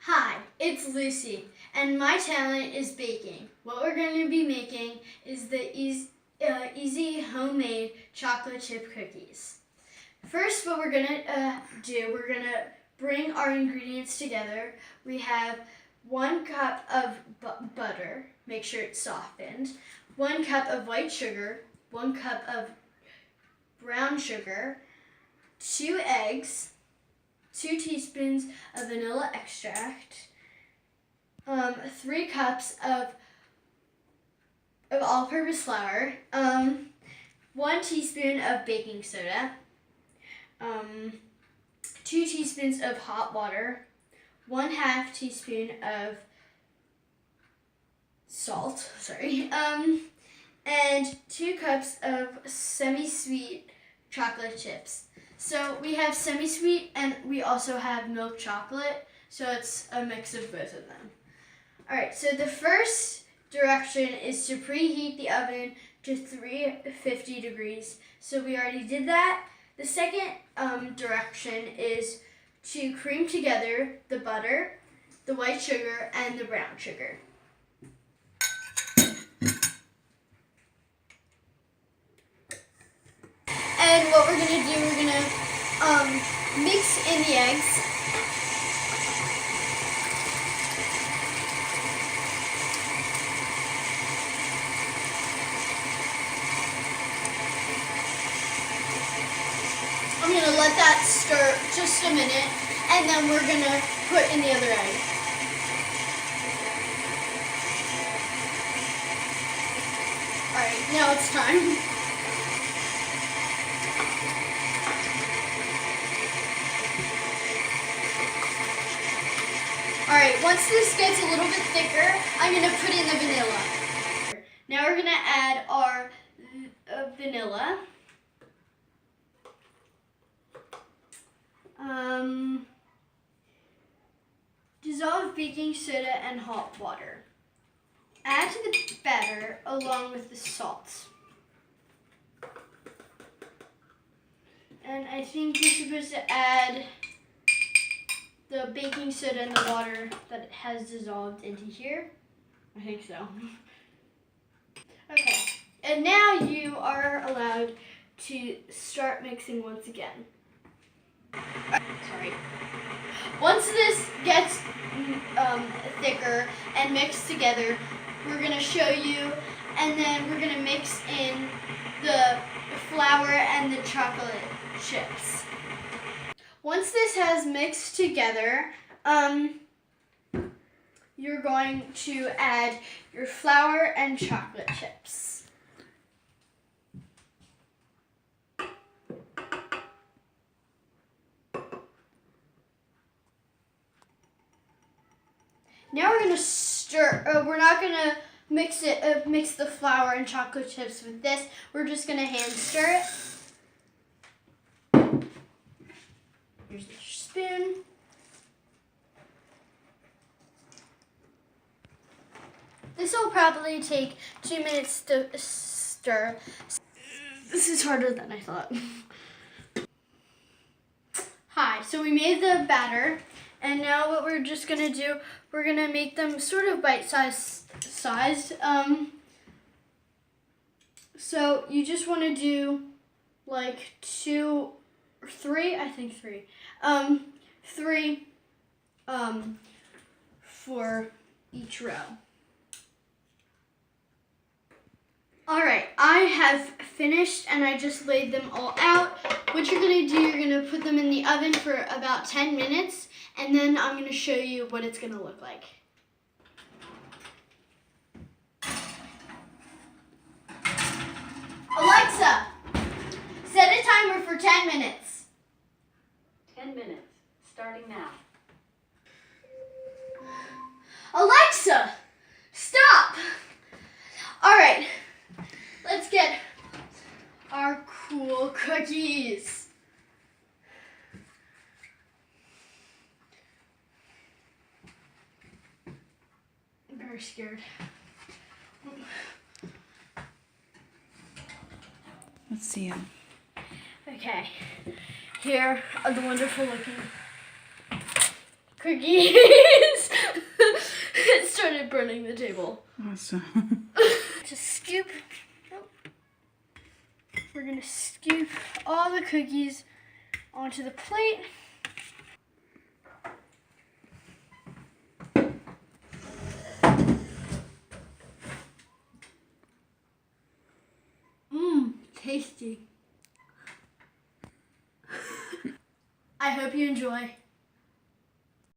Hi, it's Lucy, and my talent is baking. What we're going to be making is the easy homemade chocolate chip cookies. First, what we're going to do, we're going to bring our ingredients together. We have 1 cup of butter, make sure it's softened, 1 cup of white sugar, 1 cup of brown sugar, 2 eggs, 2 teaspoons of vanilla extract, 3 cups of all-purpose flour, 1 teaspoon of baking soda, 2 teaspoons of hot water, 1/2 teaspoon of salt, and 2 cups of semi-sweet chocolate chips. So we have semi-sweet and we also have milk chocolate, so it's a mix of both of them. Alright, so the first direction is to preheat the oven to 350 degrees. So we already did that. The second direction is to cream together the butter, the white sugar, and the brown sugar. And what we're going to do, we're going to mix in the eggs. I'm going to let that stir just a minute, and then we're going to put in the other egg. Alright, now it's time. Alright, once this gets a little bit thicker, I'm going to put in the vanilla. Now we're going to add our vanilla. Dissolve baking soda and hot water. Add to the batter along with the salt. And I think you're supposed to add the baking soda and the water that has dissolved into here. I think so. Okay, and now you are allowed to start mixing once again. Sorry. Once this gets thicker and mixed together, we're going to show you, and then we're going to mix in the flour and the chocolate chips. Once this has mixed together, you're going to add your flour and chocolate chips. Now we're going to stir, we're not going to mix the flour and chocolate chips with this. We're just going to hand stir it. Here's your spoon. This will probably take 2 minutes to stir. This is harder than I thought. Hi, so we made the batter. And now what we're just going to do, we're going to make them sort of bite-sized. So you just want to do like 2 or 3, I think 3. 3 for each row. Alright, I have finished and I just laid them all out. What you're going to do, you're going to put them in the oven for about 10 minutes, and then I'm going to show you what it's going to look like. Alexa, set a timer for 10 minutes. 10 minutes, starting now. Alexa, stop! Alright. Let's get our cool cookies. I'm very scared. Let's see them. Okay, here are the wonderful looking cookies. burning the table. Awesome. Just scoop. We're gonna scoop all the cookies onto the plate. Mmm, tasty. I hope you enjoy.